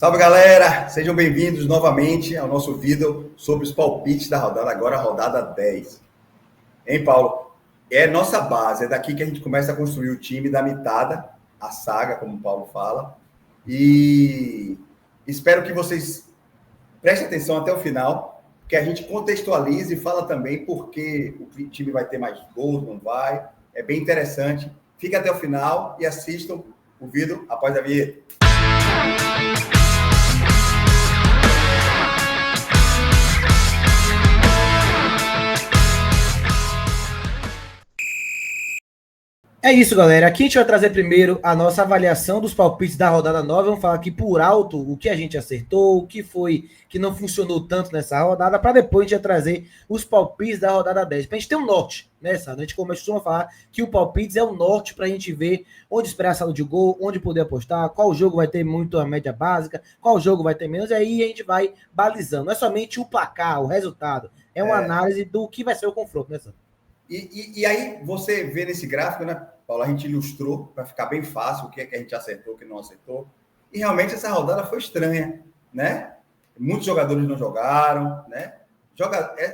Salve, galera! Sejam bem-vindos novamente ao nosso vídeo sobre os palpites da rodada, agora a rodada 10. Hein, Paulo? É nossa base, é daqui que a gente começa a construir o time da mitada, a saga, como o Paulo fala. E espero que vocês prestem atenção até o final, que a gente contextualize e fala também porque o time vai ter mais gols, não vai. É bem interessante. Fique até o final e assistam o vídeo após a vinheta. É isso, galera. Aqui a gente vai trazer primeiro a nossa avaliação dos palpites da rodada 9. Vamos falar aqui por alto o que a gente acertou, o que foi que não funcionou tanto nessa rodada, para depois a gente trazer os palpites da rodada 10. Para a gente ter um norte, né, Sandro? A gente costuma falar que o palpites é o norte para a gente ver onde esperar a saldo de gol, onde poder apostar, qual jogo vai ter muito a média básica, qual jogo vai ter menos, e aí a gente vai balizando. Não é somente o placar, o resultado, é uma análise do que vai ser o confronto, né, Sandro? E aí, você vê nesse gráfico, né, Paulo, a gente ilustrou para ficar bem fácil o que é que a gente acertou, o que não acertou. E realmente essa rodada foi estranha, né? Muitos jogadores não jogaram, né?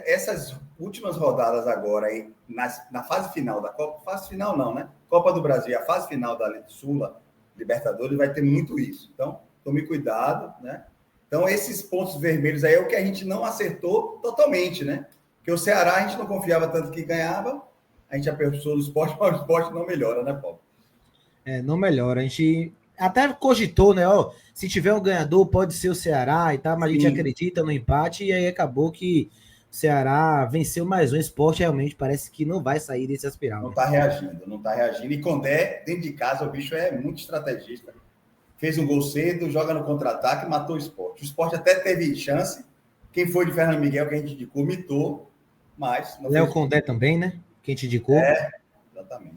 Essas últimas rodadas agora, aí, na fase final da Copa, fase final não, né? Copa do Brasil, a fase final da Sula, Libertadores, vai ter muito isso. Então, tome cuidado, né? Então, esses pontos vermelhos aí é o que a gente não acertou totalmente, né? Porque o Ceará, a gente não confiava tanto que ganhava, a gente apertou no esporte, mas o esporte não melhora, né, Paulo? Não melhora. A gente até cogitou, né? Ó, se tiver um ganhador, pode ser o Ceará e tal, mas Sim. A gente acredita no empate, e aí acabou que o Ceará venceu mais um. Esporte realmente parece que não vai sair desse espiral. Não está reagindo. E Condé, dentro de casa, o bicho é muito estrategista. Fez um gol cedo, joga no contra-ataque, matou o esporte. O esporte até teve chance. Quem foi de Fernando Miguel, que a gente indicou, mitou. Mas Léo Condé também, né? Quem te indicou? Exatamente.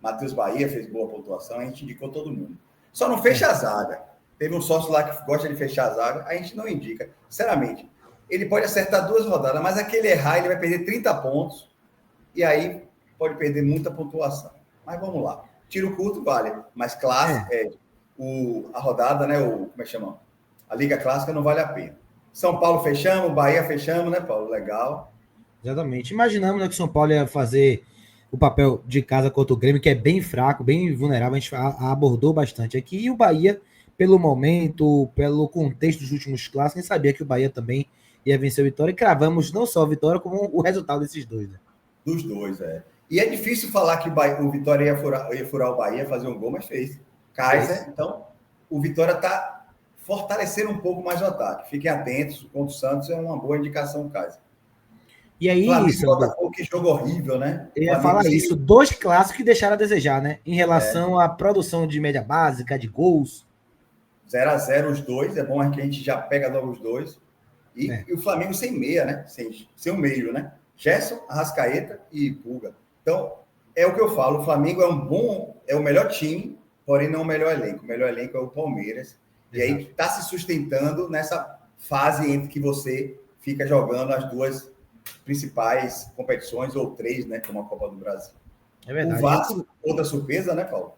Matheus Bahia fez boa pontuação, a gente indicou todo mundo. Só não fecha a zaga. Teve um sócio lá que gosta de fechar a zaga, a gente não indica. Sinceramente, ele pode acertar 2 rodadas, mas aquele errar, ele vai perder 30 pontos e aí pode perder muita pontuação. Mas vamos lá. Tiro curto vale, mas clássico, a rodada, né? Como é que chama? A Liga Clássica não vale a pena. São Paulo fechamos, Bahia fechamos, né, Paulo? Legal. Exatamente. Imaginamos, né, que o São Paulo ia fazer o papel de casa contra o Grêmio, que é bem fraco, bem vulnerável. A gente abordou bastante aqui. E o Bahia, pelo momento, pelo contexto dos últimos clássicos, a gente sabia que o Bahia também ia vencer o Vitória. E cravamos não só a vitória, como o resultado desses dois. Né? Dos dois, E é difícil falar que o Vitória ia furar o Bahia, fazer um gol, mas fez. Kaiser, então, o Vitória está fortalecendo um pouco mais o ataque. Fiquem atentos, contra o Santos é uma boa indicação, Kaiser. E aí, Flamengo, que jogo horrível, né? Eu ia falar isso. 2 clássicos que deixaram a desejar, né? Em relação à produção de média básica, de gols. 0-0 os dois. É bom que a gente já pega logo os dois. E o Flamengo sem meia, né? Sem um meio, né? Gerson, Arrascaeta e Pulga. Então, é o que eu falo. O Flamengo é o melhor time, porém não o melhor elenco. O melhor elenco é o Palmeiras. E aí está se sustentando nessa fase entre que você fica jogando as duas principais competições, ou 3, né, como a Copa do Brasil. É verdade. O Vasco, outra surpresa, né, Paulo?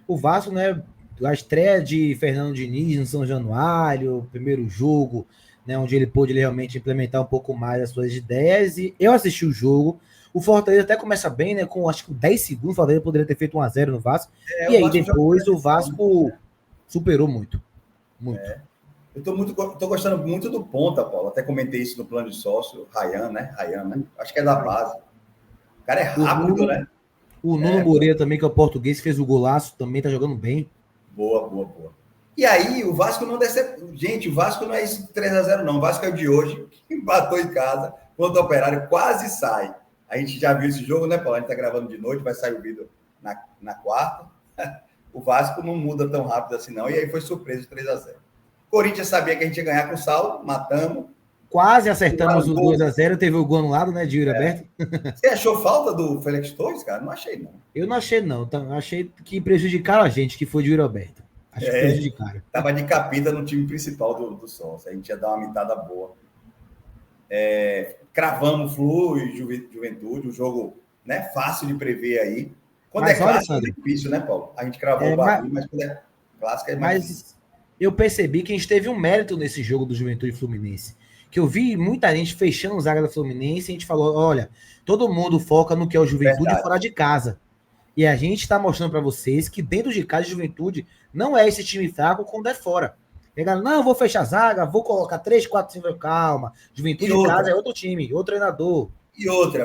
O Vasco, né, a estreia de Fernando Diniz no São Januário, primeiro jogo, né, onde ele pôde realmente implementar um pouco mais as suas ideias, e eu assisti o jogo. O Fortaleza até começa bem, né, com acho que 10 segundos, o Fortaleza poderia ter feito 1-0 no Vasco, e aí depois o Vasco superou muito. Eu tô gostando muito do ponta, Paulo. Até comentei isso no plano de sócio, Ryan, né? Acho que é da base. O cara é rápido, né? O Nuno Moreira também, que é o português, fez o golaço, também tá jogando bem. Boa. E aí, o Vasco não Gente, o Vasco não é isso de 3-0, não. O Vasco é o de hoje, que empatou em casa, contra o Operário, quase sai. A gente já viu esse jogo, né, Paulo? A gente tá gravando de noite, vai sair o vídeo na quarta. O Vasco não muda tão rápido assim, não. E aí foi surpresa, 3-0. Corinthians sabia que a gente ia ganhar com o Saulo, matamos. Quase acertamos o 2-0, teve o gol anulado, né, de Yuri Alberto. Você achou falta do Félix Torres, cara? Não achei, não. Eu não achei, não. Achei que prejudicaram a gente, que foi de Yuri Alberto. Acho que prejudicaram. Tava de capita no time principal do Sócio. A gente ia dar uma mitada boa. Cravamos Flu e Juventude, um jogo, né, fácil de prever aí. Quando é clássico, é difícil, né, Paulo? A gente cravou o Bahia, mas quando é clássico é mais difícil. eu percebi que a gente teve um mérito nesse jogo do Juventude Fluminense. Que eu vi muita gente fechando zaga da Fluminense e a gente falou: olha, todo mundo foca no que é o Juventude Verdade. fora de casa. E a gente está mostrando para vocês que dentro de casa, a Juventude não é esse time fraco quando é fora. Pegaram, não, eu vou fechar a zaga, vou colocar 3, 4, 5, calma. E Juventude de casa é outra, outro time, outro treinador.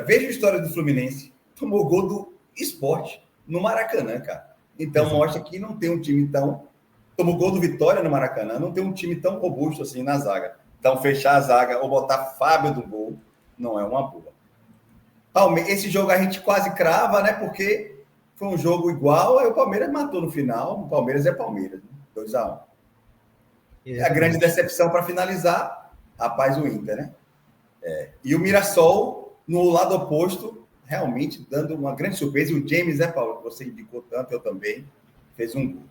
veja a história do Fluminense. Tomou gol do Sport no Maracanã, cara. Então Exato. mostra que não tem um time tão. Tomou gol do Vitória no Maracanã, não tem um time tão robusto assim na zaga. Então fechar a zaga ou botar Fábio do gol não é uma boa. Esse jogo a gente quase crava, né? Porque foi um jogo igual, aí o Palmeiras matou no final. O Palmeiras é Palmeiras, 2-1. A grande decepção para finalizar, rapaz, o Inter, né? E o Mirassol, no lado oposto, realmente dando uma grande surpresa. E o James, né, Paulo, que você indicou tanto, eu também, fez um gol.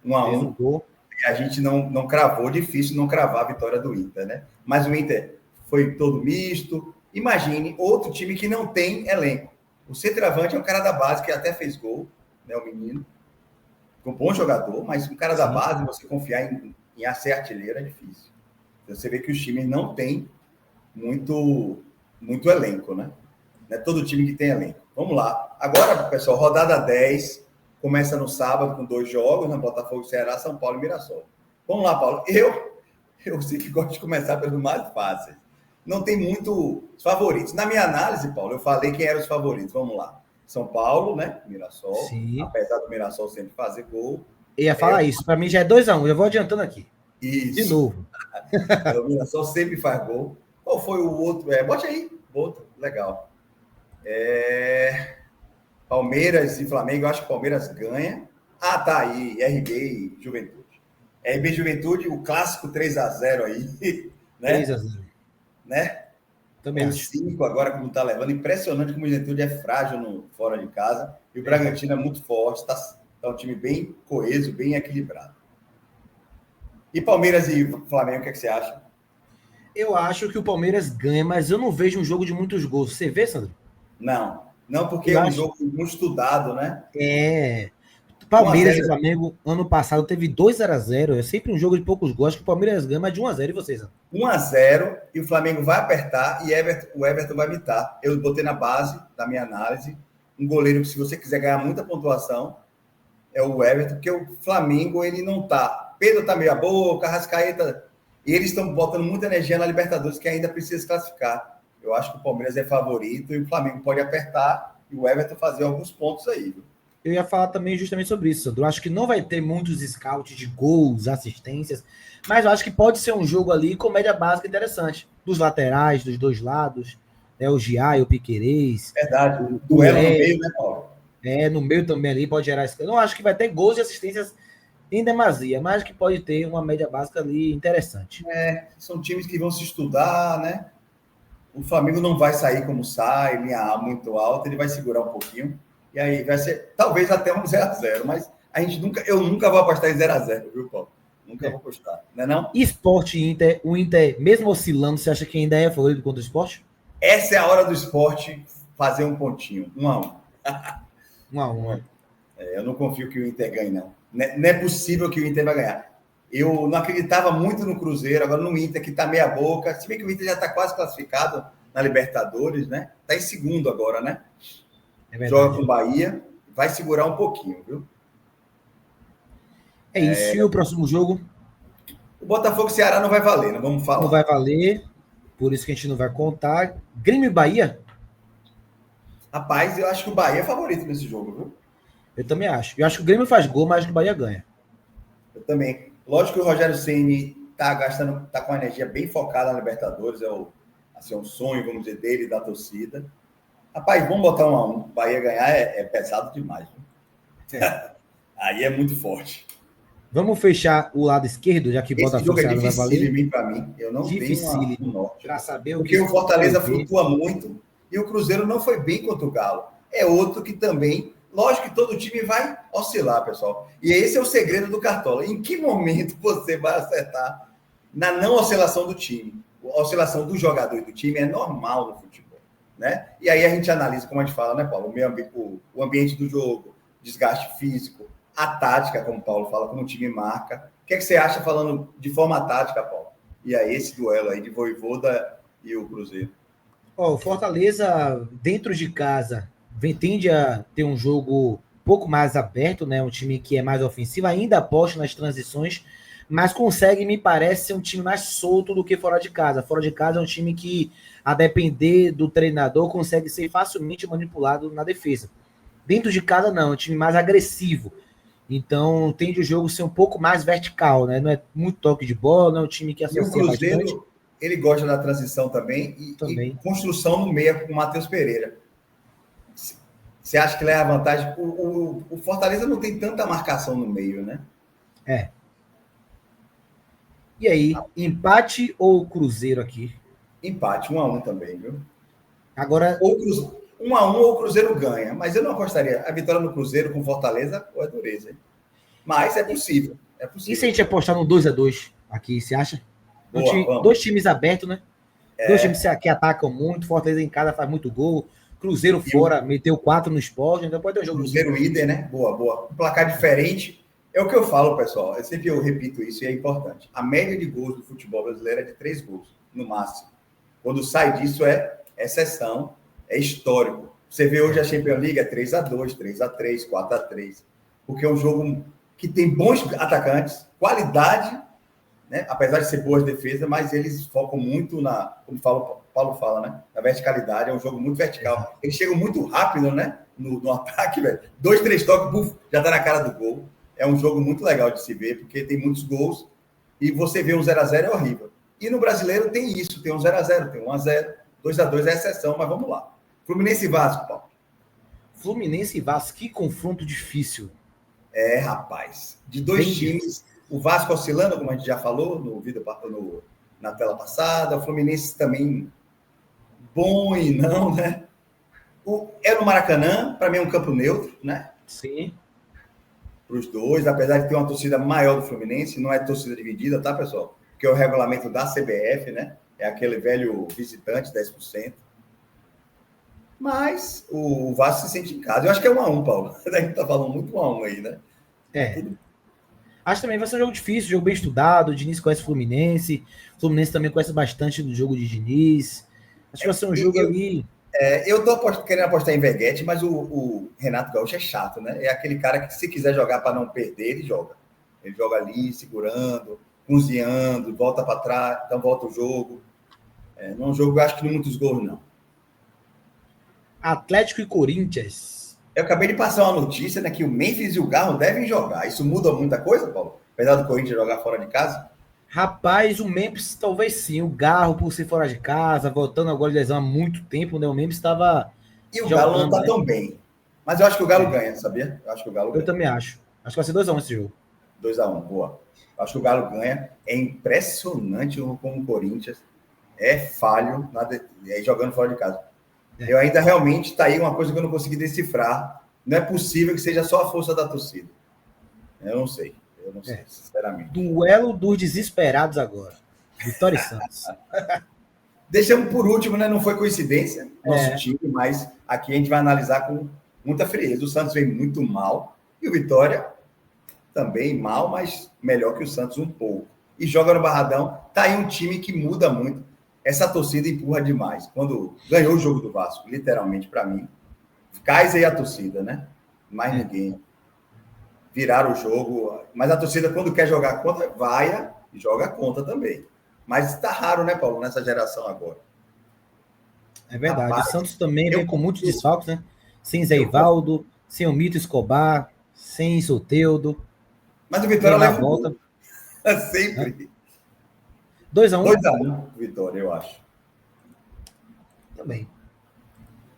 1-1. Um gol. E a gente não cravou, difícil não cravar a vitória do Inter, né? Mas o Inter foi todo misto. Imagine outro time que não tem elenco. O centroavante é um cara da base que até fez gol, né, o menino. Um bom jogador, mas um cara da base, você confiar em ser artilheiro é difícil. Você vê que os times não têm muito elenco, né? Não é todo time que tem elenco. Vamos lá. Agora, pessoal, rodada 10 começa no sábado com 2 jogos, né? Botafogo, Ceará, São Paulo e Mirassol. Vamos lá, Paulo. Eu sei que gosto de começar pelos mais fáceis. Não tem muito favoritos. Na minha análise, Paulo, eu falei quem eram os favoritos. Vamos lá. São Paulo, né? Mirassol. Sim. Apesar do Mirassol sempre fazer gol. Eu ia falar isso. Para mim já é 2-1. Eu vou adiantando aqui. Isso. De novo. O Mirassol sempre faz gol. Qual foi o outro? Bote aí. Outro. Legal. Palmeiras e Flamengo. Eu acho que o Palmeiras ganha. Ah, tá aí. RB e Juventude. RB Juventude, o clássico 3-0 aí. Né? 3-0. Né? Também Com acho. 5 agora, como tá levando. Impressionante como o Juventude é frágil fora de casa. E o Bragantino é muito forte. Tá um time bem coeso, bem equilibrado. E Palmeiras e Flamengo, o que, é que você acha? Eu acho que o Palmeiras ganha, mas eu não vejo um jogo de muitos gols. Você vê, Sandro? Não, porque é um jogo muito estudado, né? Palmeiras e Flamengo, ano passado, teve 2-0. É sempre um jogo de poucos gols. Acho que o Palmeiras ganha, mas de 1-0. E vocês? 1-0 e o Flamengo vai apertar e o Everton vai imitar. Eu botei na base da minha análise um goleiro que, se você quiser ganhar muita pontuação, é o Everton, porque o Flamengo, ele não tá. Pedro tá meio a boca, Arrascaeta, e eles estão botando muita energia na Libertadores, que ainda precisa se classificar. Eu acho que o Palmeiras é favorito e o Flamengo pode apertar e o Everton fazer alguns pontos aí, viu? Eu ia falar também justamente sobre isso, Sandro. Eu acho que não vai ter muitos scouts de gols, assistências, mas eu acho que pode ser um jogo ali com média básica interessante. Dos laterais, dos dois lados, né? O Giai, o Piquerez. Verdade, o duelo no meio, né, Paulo? No meio também ali pode gerar... Eu não acho que vai ter gols e assistências em demasia, mas que pode ter uma média básica ali interessante. São times que vão se estudar, né? O Flamengo não vai sair como sai, linha muito alta, ele vai segurar um pouquinho. E aí vai ser, talvez até um 0-0, mas eu nunca vou apostar em 0-0, viu, Paulo? Nunca vou apostar, não é não? Sport e Inter, o Inter, mesmo oscilando, você acha que ainda é favorito contra o Sport? Essa é a hora do esporte fazer um pontinho, 1-1. 1-1. Eu não confio que o Inter ganhe, não. Não é possível que o Inter vai ganhar. Eu não acreditava muito no Cruzeiro, agora no Inter, que está meia boca. Se bem que o Inter já está quase classificado na Libertadores, né? Está em segundo agora, né? Joga com o Bahia, vai segurar um pouquinho, viu? É isso. E o próximo jogo? O Botafogo Ceará não vai valer, não vamos falar. Não vai valer, por isso que a gente não vai contar. Grêmio e Bahia? Rapaz, eu acho que o Bahia é favorito nesse jogo, viu? Eu também acho. Eu acho que o Grêmio faz gol, mas que o Bahia ganha. Eu também. Lógico que o Rogério Ceni tá com a energia bem focada na Libertadores, é um sonho, vamos dizer, dele e da torcida. Rapaz, vamos botar 1-1. Bahia ganhar é pesado demais. Aí é muito forte. Vamos fechar o lado esquerdo, já que Esse Botafogo jogo é vai valer. Difícil para mim. Eu não Difícil tenho um norte. para saber o porque o Fortaleza flutua muito e o Cruzeiro não foi bem contra o Galo. É outro que também... Lógico que todo time vai oscilar, pessoal. E esse é o segredo do Cartola. Em que momento você vai acertar na não oscilação do time? A oscilação do jogador e do time é normal no futebol, né? E aí a gente analisa, como a gente fala, né, Paulo? O ambiente do jogo, desgaste físico, a tática, como o Paulo fala, como o time marca. que é que você acha falando de forma tática, Paulo? E aí esse duelo aí de Vojvoda e o Cruzeiro? Ó, o Fortaleza, dentro de casa, tende a ter um jogo um pouco mais aberto, né? Um time que é mais ofensivo, ainda aposta nas transições, mas consegue, me parece, ser um time mais solto do que fora de casa. Fora de casa é um time que, a depender do treinador, consegue ser facilmente manipulado na defesa. Dentro de casa, não, é um time mais agressivo. Então, tende o jogo ser um pouco mais vertical, né? Não é muito toque de bola, não é um time que E o associa bastante Cruzeiro, ele gosta da transição também e também. construção no meio com o Matheus Pereira. Você acha que leva vantagem? O Fortaleza não tem tanta marcação no meio, né? É. E aí, empate ou Cruzeiro aqui? Empate, 1-1 também, viu? Agora, Ou 1-1 ou o Cruzeiro ganha. Mas eu não apostaria. A vitória no Cruzeiro com Fortaleza ou é dureza, hein? Mas é possível. É e se a possível. gente apostar no 2-2 aqui, você acha? Boa, vamos. Dois times abertos, né? Dois times que atacam muito, Fortaleza em casa faz muito gol, Cruzeiro E o fora, meteu 4 no Sport, então pode ter um jogo bonito. Cruzeiro líder, né? Boa, boa. Um placar diferente. É o que eu falo, pessoal. Eu repito isso e é importante. A média de gols do futebol brasileiro é de 3 gols, no máximo. Quando sai disso é exceção, é histórico. Você vê hoje a Champions League é 3-2, 3-3, 4-3. Porque é um jogo que tem bons atacantes, qualidade, né? Apesar de ser boas defesas, mas eles focam muito como Paulo fala, né? Na verticalidade, é um jogo muito vertical. Eles chegam muito rápido, né? No ataque, velho. 2, 3 toques, buf, já tá na cara do gol. É um jogo muito legal de se ver, porque tem muitos gols e você vê um 0-0 é horrível. E no brasileiro tem isso, tem um 0-0, tem 1-0, 2-2 é exceção, mas vamos lá. Fluminense e Vasco, Paulo. Fluminense e Vasco, que confronto difícil. É, rapaz. De dois Bem times, difícil. o Vasco oscilando, como a gente já falou na tela passada, o Fluminense também bom e não, né? É no Maracanã, para mim é um campo neutro, né? Sim. Para os dois, apesar de ter uma torcida maior do Fluminense, não é torcida dividida, tá, pessoal? Porque é o regulamento da CBF, né? É aquele velho visitante, 10%. Mas o Vasco se sente em casa. Eu acho que é 1-1, Paulo. A gente tá falando muito 1-1 aí, né? É. Acho também vai ser um jogo difícil, jogo bem estudado. O Diniz conhece o Fluminense. O Fluminense também conhece bastante do jogo de Diniz. Acho que vai ser um jogo ali. Eu tô querendo apostar em Veguete, mas o Renato Gaúcho é chato, né? É aquele cara que, se quiser jogar para não perder, ele joga. Ele joga ali, segurando, cozinhando, volta para trás, então volta o jogo. Não é um jogo, eu acho que não muitos gols, não. Atlético e Corinthians. Eu acabei de passar uma notícia, né, que o Memphis e o Galo devem jogar. Isso muda muita coisa, Paulo? Apesar do Corinthians jogar fora de casa? Rapaz, o Memphis talvez sim. O Garro, por ser fora de casa, voltando agora de lesão há muito tempo, né? O Memphis estava E o Galo não jogando, está né? tão bem. Mas eu acho que o Galo ganha, sabia? Eu acho que o Galo Eu ganha. também acho. Acho que vai ser 2-1 esse jogo. 2-1, boa. Eu acho que o Galo ganha. É impressionante como o Corinthians é falho jogando fora de casa. Eu ainda realmente está aí uma coisa que eu não consegui decifrar. Não é possível que seja só a força da torcida. Eu não sei, sinceramente. Duelo dos desesperados agora. Vitória e Santos. Deixamos por último, né? Não foi coincidência nosso time, mas aqui a gente vai analisar com muita frieza. O Santos vem muito mal e o Vitória também mal, mas melhor que o Santos um pouco. E joga no Barradão. Tá aí um time que muda muito. Essa torcida empurra demais. Quando ganhou o jogo do Vasco, literalmente para mim, Kaiser e a torcida, né? Mais ninguém. Viraram o jogo. Mas a torcida, quando quer jogar contra, vai e joga contra também. Mas está raro, né, Paulo, nessa geração agora. É verdade. Rapaz, o Santos também vem com muitos desfalques, né? Sem Zé Ivaldo, sem o Mito Escobar, sem Soteldo. Mas o Vitória leva o volta. Sempre. 2-1. 2-1, Vitória, eu acho. Também.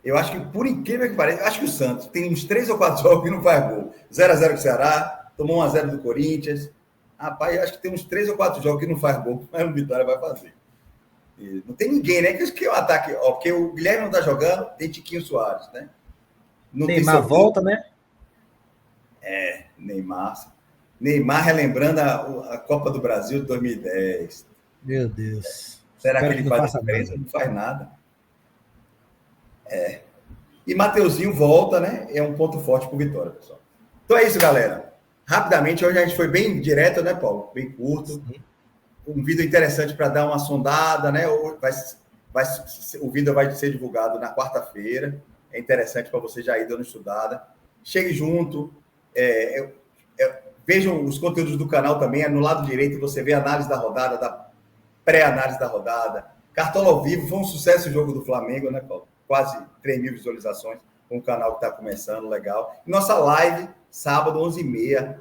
Eu acho que, por incrível que pareça, acho que o Santos tem uns 3 ou 4 jogos que não faz gol. 0-0 com o Ceará, tomou 1-0 do Corinthians. Rapaz, eu acho que tem uns 3 ou 4 jogos que não faz gol, mas o Vitória vai fazer. E não tem ninguém, né? Que é um ataque. Porque o Guilherme não tá jogando, tem Tiquinho Soares, né? Não Neymar volta, né? Neymar. Neymar relembrando a Copa do Brasil de 2010. Meu Deus. Será que ele faz diferença? Não faz nada. E Mateuzinho volta, né? É um ponto forte pro Vitória, pessoal. Então é isso, galera. rapidamente, hoje a gente foi bem direto, né, Paulo? Bem curto. Sim. Um vídeo interessante para dar uma sondada, né? O vídeo vai ser divulgado na quarta-feira. É interessante para você já ir dando estudada. Chegue junto. Vejam os conteúdos do canal também. No lado direito você vê a análise da rodada, da pré-análise da rodada. Cartola ao vivo. Foi um sucesso o jogo do Flamengo, né, Paulo? Quase 3 mil visualizações. Com o canal que está começando, legal. E nossa live, sábado, 11h30.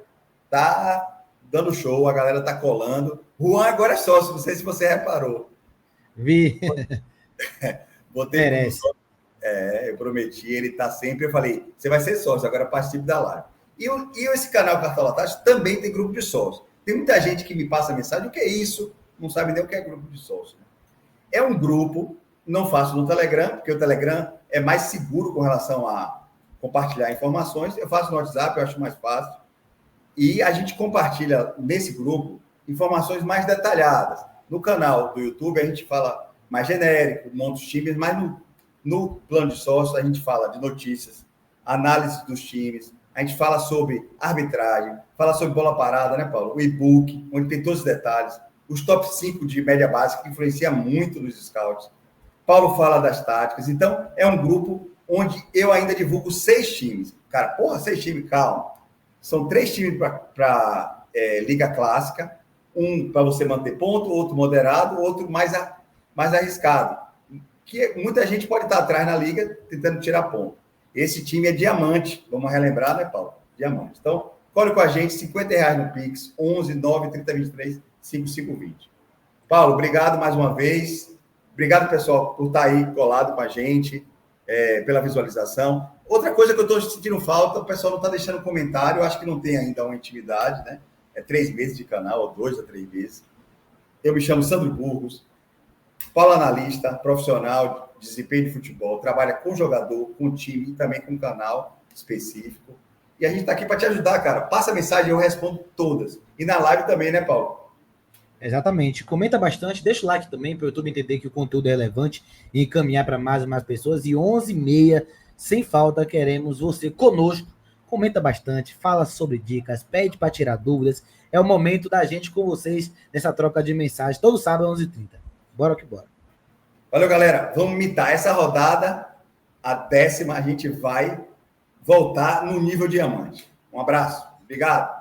Tá dando show, a galera tá colando. Juan agora é sócio, não sei se você reparou. Vi. Botei como sócio. Eu prometi, ele tá sempre. Eu falei, você vai ser sócio, agora participe da live. E esse canal Cartola Tática também tem grupo de sócios. Tem muita gente que me passa mensagem, o que é isso? Não sabe nem o que é grupo de sócios. É um grupo, não faço no Telegram, porque o Telegram é mais seguro com relação a compartilhar informações. Eu faço no WhatsApp, eu acho mais fácil. E a gente compartilha nesse grupo informações mais detalhadas. No canal do YouTube a gente fala mais genérico, monta os times, mas no plano de sócio a gente fala de notícias, análise dos times, a gente fala sobre arbitragem, fala sobre bola parada, né, Paulo? O e-book, onde tem todos os detalhes, os top 5 de média básica, que influencia muito nos scouts. Paulo fala das táticas. Então, é um grupo onde eu ainda divulgo 6 times. Cara, 6 times, calma. São 3 times para Liga Clássica, um para você manter ponto, outro moderado, outro mais arriscado. Que muita gente pode estar atrás na Liga tentando tirar ponto. Esse time é diamante, vamos relembrar, né, Paulo? Diamante. Então, colhe com a gente, R$50 no Pix, 11 9 30 23 5520. Paulo, obrigado mais uma vez. Obrigado, pessoal, por estar aí colado com a gente, pela visualização. Outra coisa que eu estou sentindo falta, o pessoal não está deixando comentário, eu acho que não tem ainda uma intimidade, né? É 3 meses de canal, ou 2 a 3 meses. Eu me chamo Sandro Burgos, Paulo analista, profissional de desempenho de futebol, trabalha com jogador, com time e também com canal específico. E a gente está aqui para te ajudar, cara. Passa a mensagem, eu respondo todas. E na live também, né, Paulo? Exatamente. Comenta bastante, deixa o like também para o YouTube entender que o conteúdo é relevante e encaminhar para mais e mais pessoas. E 11h30, sem falta, queremos você conosco. Comenta bastante, fala sobre dicas, pede para tirar dúvidas. É o momento da gente com vocês nessa troca de mensagens. Todo sábado, 11h30. Bora que bora. Valeu, galera. Vamos mitar essa rodada. A 10ª, a gente vai voltar no nível diamante. Um abraço. Obrigado.